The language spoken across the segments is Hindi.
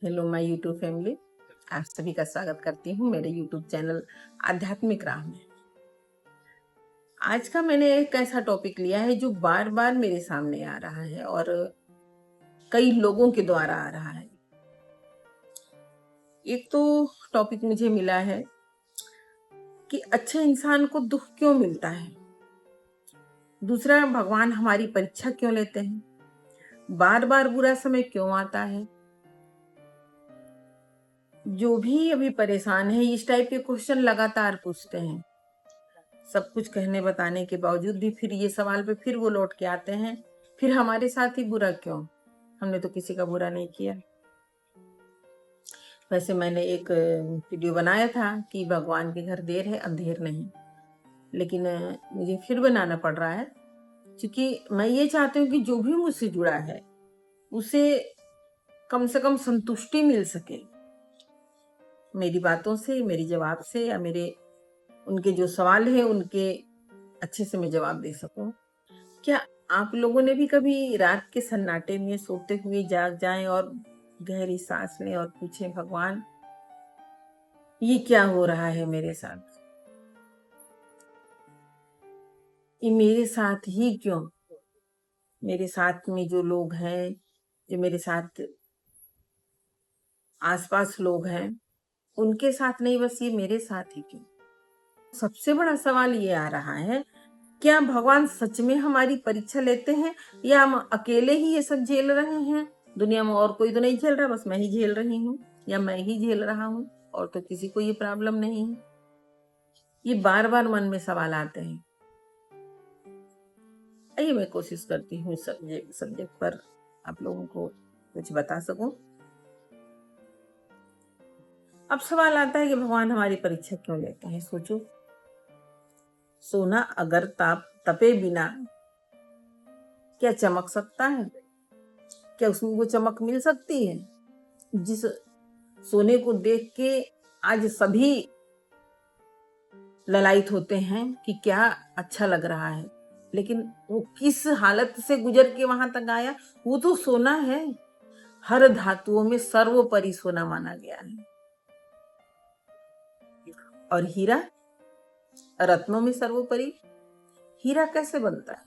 Hello my YouTube family. आप सभी का स्वागत करती हूँ मेरे यूट्यूब चैनल आध्यात्मिक राह में। आज का मैंने एक ऐसा टॉपिक लिया है जो बार बार मेरे सामने आ रहा है और कई लोगों के द्वारा आ रहा है। एक तो टॉपिक मुझे मिला है कि अच्छे इंसान को दुख क्यों मिलता है। दूसरा, भगवान हमारी परीक्षा क्यों लेते हैं। बार बार बुरा समय क्यों आता है। जो भी अभी परेशान है इस टाइप के क्वेश्चन लगातार पूछते हैं। सब कुछ कहने बताने के बावजूद भी फिर ये सवाल पे फिर वो लौट के आते हैं, फिर हमारे साथ ही बुरा क्यों। हमने तो किसी का बुरा नहीं किया। वैसे मैंने एक वीडियो बनाया था कि भगवान के घर देर है अंधेर नहीं, लेकिन मुझे फिर बनाना पड़ रहा है क्योंकि मैं ये चाहती हूँ कि जो भी मुझसे जुड़ा है उसे कम से कम संतुष्टि मिल सके मेरी बातों से, मेरी जवाब से, या मेरे उनके जो सवाल है उनके अच्छे से मैं जवाब दे सकूं। क्या आप लोगों ने भी कभी रात के सन्नाटे में सोते हुए जाग जाएं और गहरी सांस लें और पूछें, भगवान ये क्या हो रहा है मेरे साथ, ये मेरे साथ ही क्यों। मेरे साथ में जो लोग हैं, जो मेरे साथ आसपास लोग हैं, उनके साथ नहीं, बस ये मेरे साथ ही क्यों। सबसे बड़ा सवाल ये आ रहा है, क्या भगवान सच में हमारी परीक्षा लेते हैं या हम अकेले ही ये सब झेल रहे हैं। दुनिया में और कोई तो नहीं झेल रहा, बस मैं ही झेल रही हूँ या मैं ही झेल रहा हूँ, और तो किसी को ये प्रॉब्लम नहीं है। ये बार बार मन में सवाल आते हैं। आइए मैं कोशिश करती हूँ सब्जेक्ट पर आप लोगों को कुछ बता सकूं। अब सवाल आता है कि भगवान हमारी परीक्षा क्यों लेते हैं। सोचो, सोना अगर तपे बिना क्या चमक सकता है? क्या उसमें वो चमक मिल सकती है जिस सोने को देख के आज सभी ललायित होते हैं कि क्या अच्छा लग रहा है, लेकिन वो किस हालत से गुजर के वहां तक आया। वो तो सोना है, हर धातुओं में सर्वोपरि सोना माना गया है। और हीरा रत्नों में सर्वोपरि। हीरा कैसे बनता है?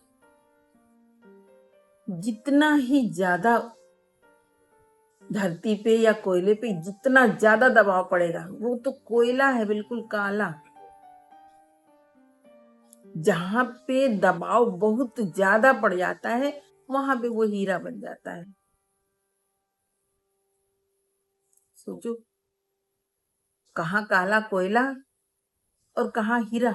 जितना ही ज्यादा धरती पे या कोयले पे जितना ज्यादा दबाव पड़ेगा, वो तो कोयला है बिल्कुल काला। जहां पे दबाव बहुत ज्यादा पड़ जाता है वहां पे वो हीरा बन जाता है। सोचो, कहाँ काला कोयला और कहाँ हीरा,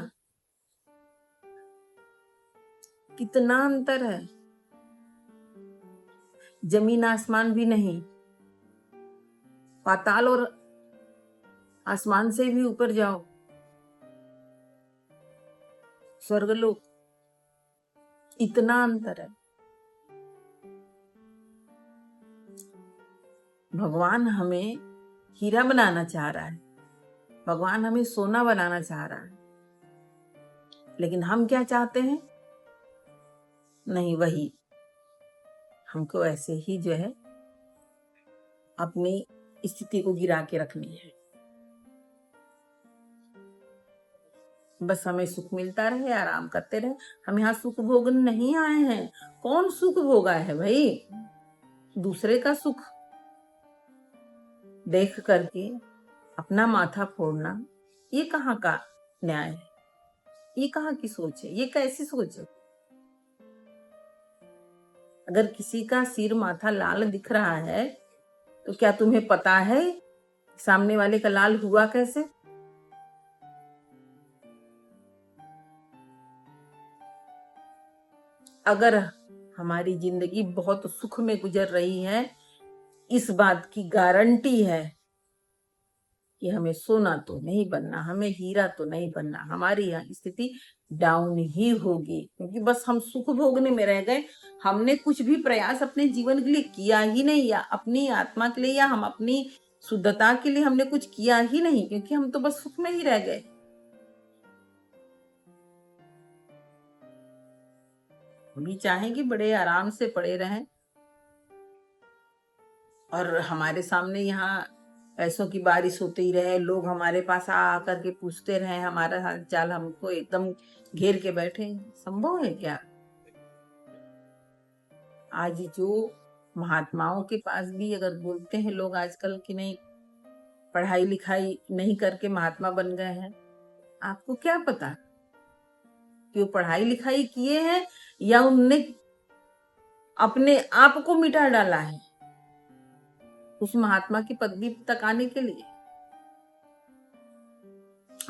कितना अंतर है। जमीन आसमान भी नहीं, पाताल और आसमान से भी ऊपर जाओ, स्वर्गलोक, इतना अंतर है। भगवान हमें हीरा बनाना चाह रहा है, भगवान हमें सोना बनाना चाह रहा है, लेकिन हम क्या चाहते हैं? नहीं, वही हमको ऐसे ही जो है अपनी स्थिति को गिरा के रखनी है। बस हमें सुख मिलता रहे, आराम करते रहे। हम यहाँ सुख भोगने नहीं आए हैं। कौन सुख भोगा है भाई? दूसरे का सुख देख करके अपना माथा फोड़ना, ये कहाँ का न्याय है? ये कहाँ की सोच है? ये कैसी सोच है? अगर किसी का सिर माथा लाल दिख रहा है तो क्या तुम्हें पता है सामने वाले का लाल हुआ कैसे? अगर हमारी जिंदगी बहुत सुख में गुजर रही है, इस बात की गारंटी है कि हमें सोना तो नहीं बनना, हमें हीरा तो नहीं बनना। हमारी यहाँ स्थिति डाउन ही होगी, क्योंकि बस हम सुख भोगने में रह गए। हमने कुछ भी प्रयास अपने जीवन के लिए किया ही नहीं, या अपनी आत्मा के लिए, या हम अपनी शुद्धता के लिए हमने कुछ किया ही नहीं, क्योंकि हम तो बस सुख में ही रह गए। हम भी चाहेंगे बड़े आराम से पड़े रहें, और हमारे सामने यहाँ पैसों की बारिश होती ही रहे, लोग हमारे पास आ करके पूछते रहे हमारा हाल चाल, हमको एकदम घेर के बैठे, संभव है क्या? आज जो महात्माओं के पास भी अगर बोलते हैं लोग आजकल कि नहीं, पढ़ाई लिखाई नहीं करके महात्मा बन गए हैं, आपको क्या पता कि वो पढ़ाई लिखाई किए हैं या उनने अपने आप को मिटा डाला है उस महात्मा की पदवी तक आने के लिए?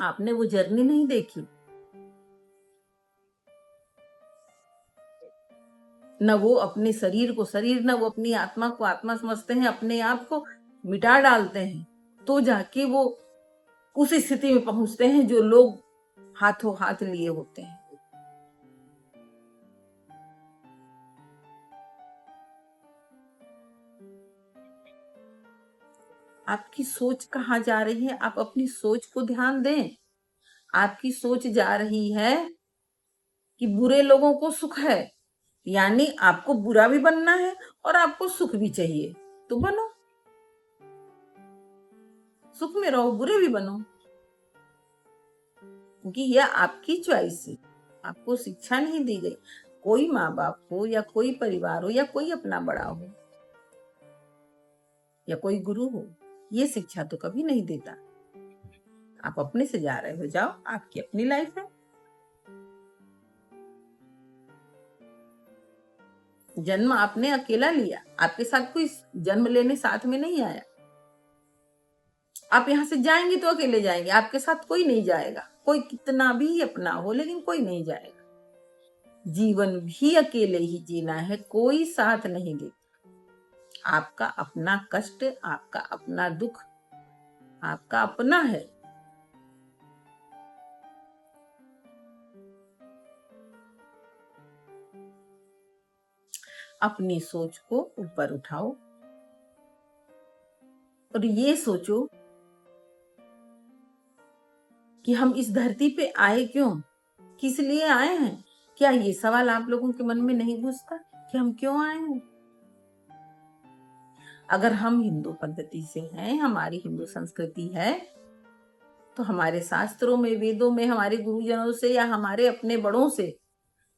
आपने वो जर्नी नहीं देखी, न वो अपने शरीर को शरीर, न वो अपनी आत्मा को आत्मा समझते हैं, अपने आप को मिटा डालते हैं, तो जाके वो उस स्थिति में पहुंचते हैं जो लोग हाथों हाथ लिए होते हैं। आपकी सोच कहाँ जा रही है? आप अपनी सोच को ध्यान दें। आपकी सोच जा रही है कि बुरे लोगों को सुख है, यानी आपको बुरा भी बनना है और आपको सुख भी चाहिए, तो बनो, सुख में रहो, बुरे भी बनो, क्योंकि यह आपकी चॉइस है। आपको शिक्षा नहीं दी गई। कोई माँ बाप हो या कोई परिवार हो या कोई अपना बड़ा हो या कोई गुरु हो, ये शिक्षा तो कभी नहीं देता। आप अपने से जा रहे हो, जाओ, आपकी अपनी लाइफ है। जन्म आपने अकेला लिया, आपके साथ कोई जन्म लेने साथ में नहीं आया। आप यहाँ से जाएंगे तो अकेले जाएंगे, आपके साथ कोई नहीं जाएगा, कोई कितना भी अपना हो लेकिन कोई नहीं जाएगा। जीवन भी अकेले ही जीना है, कोई साथ नहीं देता। आपका अपना कष्ट, आपका अपना दुख, आपका अपना है। अपनी सोच को ऊपर उठाओ और ये सोचो कि हम इस धरती पे आए क्यों, किस लिए आए हैं। क्या ये सवाल आप लोगों के मन में नहीं घुसता कि हम क्यों आए हैं? अगर हम हिंदू पद्धति से हैं, हमारी हिंदू संस्कृति है, तो हमारे शास्त्रों में, वेदों में, हमारे गुरुजनों से या हमारे अपने बड़ों से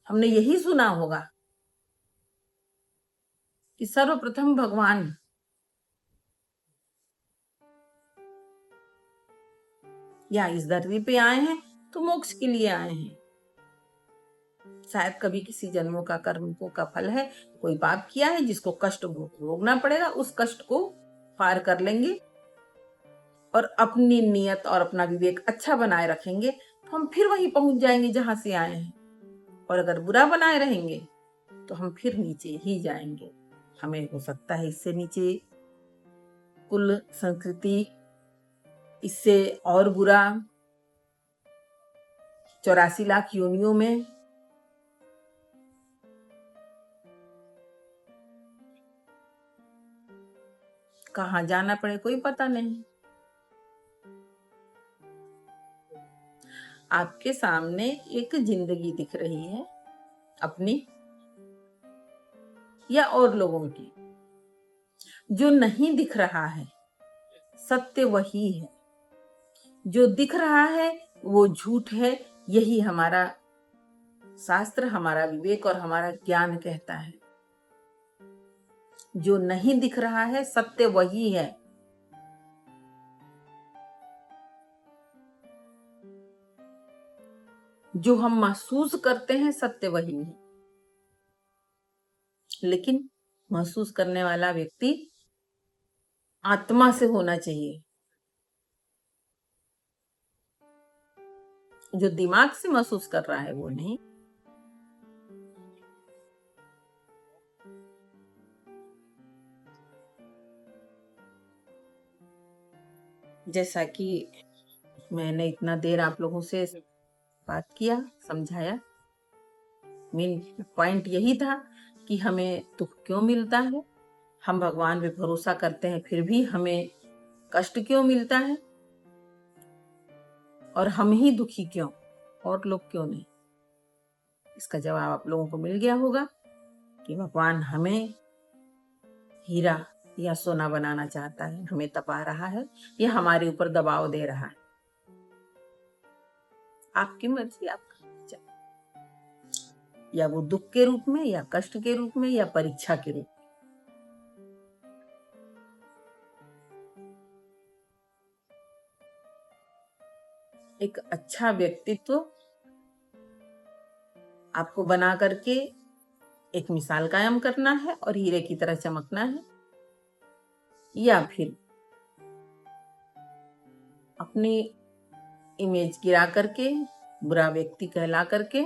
हमने यही सुना होगा कि सर्वप्रथम भगवान या इस धरती पे आए हैं तो मोक्ष के लिए आए हैं। शायद कभी किसी जन्मों का कर्मों का फल है, कोई पाप किया है जिसको कष्ट भोगना पड़ेगा, उस कष्ट को पार कर लेंगे और अपनी नियत और अपना विवेक अच्छा बनाए रखेंगे तो हम फिर वहीं पहुंच जाएंगे जहां से आए हैं। और अगर बुरा बनाए रहेंगे तो हम फिर नीचे ही जाएंगे। हमें हो सकता है इससे नीचे कुल संस्कृति, इससे और बुरा 84 लाख योनियों में कहाँ जाना पड़े, कोई पता नहीं। आपके सामने एक जिंदगी दिख रही है, अपनी या और लोगों की। जो नहीं दिख रहा है सत्य वही है, जो दिख रहा है वो झूठ है। यही हमारा शास्त्र, हमारा विवेक और हमारा ज्ञान कहता है। जो नहीं दिख रहा है सत्य वही है। जो हम महसूस करते हैं सत्य वही है, लेकिन महसूस करने वाला व्यक्ति आत्मा से होना चाहिए। जो दिमाग से महसूस कर रहा है वो नहीं। जैसा कि मैंने इतना देर आप लोगों से बात किया, समझाया, मेन पॉइंट यही था कि हमें दुख क्यों मिलता है, हम भगवान पे भरोसा करते हैं फिर भी हमें कष्ट क्यों मिलता है, और हम ही दुखी क्यों, और लोग क्यों नहीं। इसका जवाब आप लोगों को मिल गया होगा कि भगवान हमें हीरा या सोना बनाना चाहता है, हमें तपा रहा है या हमारे ऊपर दबाव दे रहा है। आपकी मर्जी, आपका विचार। या वो दुख के रूप में, या कष्ट के रूप में, या परीक्षा के रूप में। एक अच्छा व्यक्तित्व आपको बना करके एक मिसाल कायम करना है और हीरे की तरह चमकना है, या फिर अपनी इमेज गिरा करके, बुरा व्यक्ति कहला करके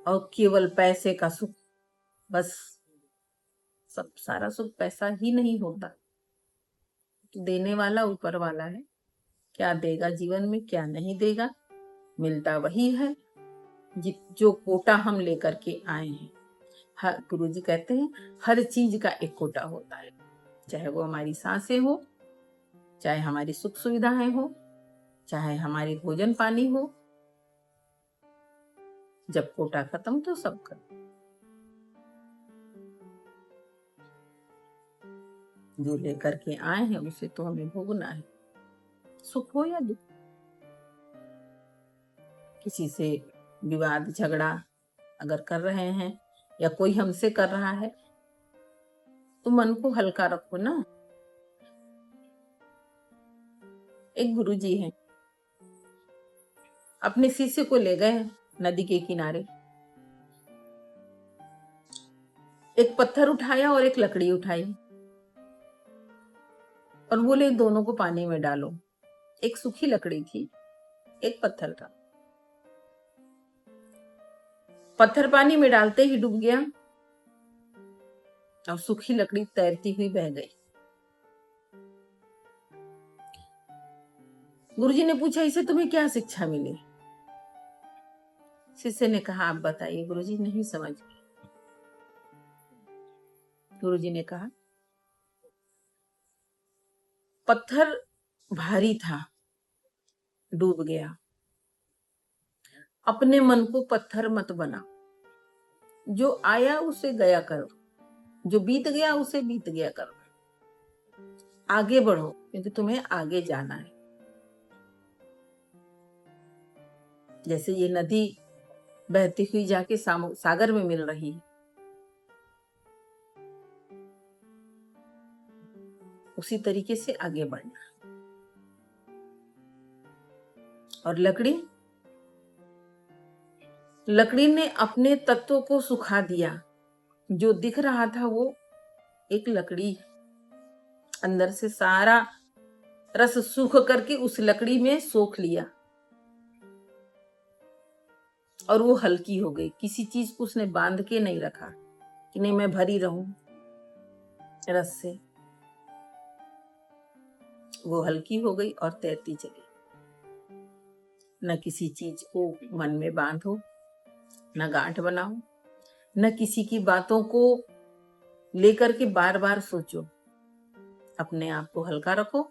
और केवल पैसे का सुख, बस सब सारा सुख पैसा ही नहीं होता। देने वाला ऊपर वाला है, क्या देगा जीवन में क्या नहीं देगा, मिलता वही है जो कोटा हम लेकर के आए हैं। हर गुरुजी कहते हैं हर चीज का एक कोटा होता है, चाहे वो हमारी सांसें हो, चाहे हमारी सुख सुविधाएं हो, चाहे हमारी भोजन पानी हो। जब कोटा खत्म तो सब खत्म। जो लेकर के आए हैं उसे तो हमें भोगना है, सुख हो या दुख। किसी से विवाद झगड़ा अगर कर रहे हैं या कोई हमसे कर रहा है तो मन को हल्का रखो ना। एक गुरुजी हैं, अपने शिष्य को ले गए नदी के किनारे। एक पत्थर उठाया और एक लकड़ी उठाई और बोले दोनों को पानी में डालो। एक सूखी लकड़ी थी, एक पत्थर था। पत्थर पानी में डालते ही डूब गया और सूखी लकड़ी तैरती हुई बह गई। गुरुजी ने पूछा इसे तुम्हें क्या शिक्षा मिली? शिष्य ने कहा आप बताइए। गुरुजी नहीं समझ गए। गुरुजी ने कहा पत्थर भारी था, डूब गया। अपने मन को पत्थर मत बना, जो आया उसे गया करो, जो बीत गया उसे बीत गया करो। आगे बढ़ो क्योंकि तुम्हें आगे जाना है। जैसे ये नदी बहती हुई जाके सागर में मिल रही है, उसी तरीके से आगे बढ़ना। और लकड़ी ने अपने तत्व को सुखा दिया। जो दिख रहा था वो एक लकड़ी, अंदर से सारा रस सूख करके उस लकड़ी में सोख लिया और वो हल्की हो गई। किसी चीज को उसने बांध के नहीं रखा कि नहीं मैं भरी रहूं रस से। वो हल्की हो गई और तैरती चली। न किसी चीज को मन में बांधो, न गांठ बनाओ, न किसी की बातों को लेकर के बार बार सोचो। अपने आप को हल्का रखो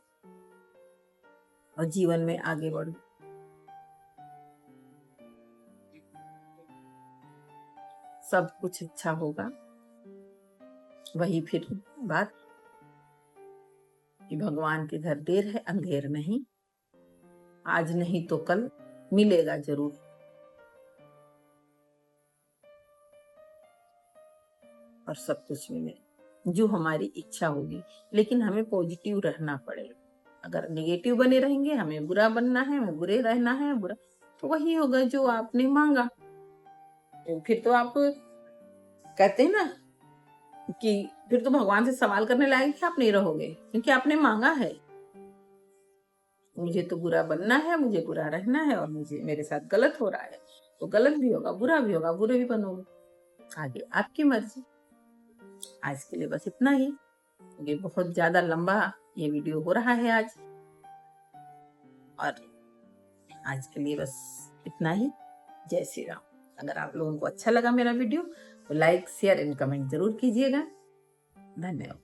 और जीवन में आगे बढ़ो। सब कुछ अच्छा होगा। वही फिर बात कि भगवान के घर देर है अंधेर नहीं, आज नहीं तो कल मिलेगा जरूर। और सब कुछ मिले जो हमारी इच्छा होगी, लेकिन हमें पॉजिटिव रहना पड़ेगा। अगर नेगेटिव बने रहेंगे, हमें बुरा बनना है, हमें बुरे रहना है, बुरा, तो वही होगा जो आपने मांगा। फिर तो आप कहते हैं ना कि फिर तो भगवान से सवाल करने लायक आप नहीं रहोगे, क्योंकि आपने मांगा है। मुझे तो बुरा बनना है, मुझे बुरा रहना है और मुझे मेरे साथ गलत हो रहा है, तो गलत भी होगा, बुरा भी होगा, बुरे भी बनोगे। आगे आपकी मर्जी। आज के लिए बस इतना ही। ये बहुत ज्यादा लंबा ये वीडियो हो रहा है आज, और आज के लिए बस इतना ही। जय श्री राम। अगर आप लोगों को अच्छा लगा मेरा वीडियो तो लाइक शेयर एंड कमेंट जरूर कीजिएगा। धन्यवाद।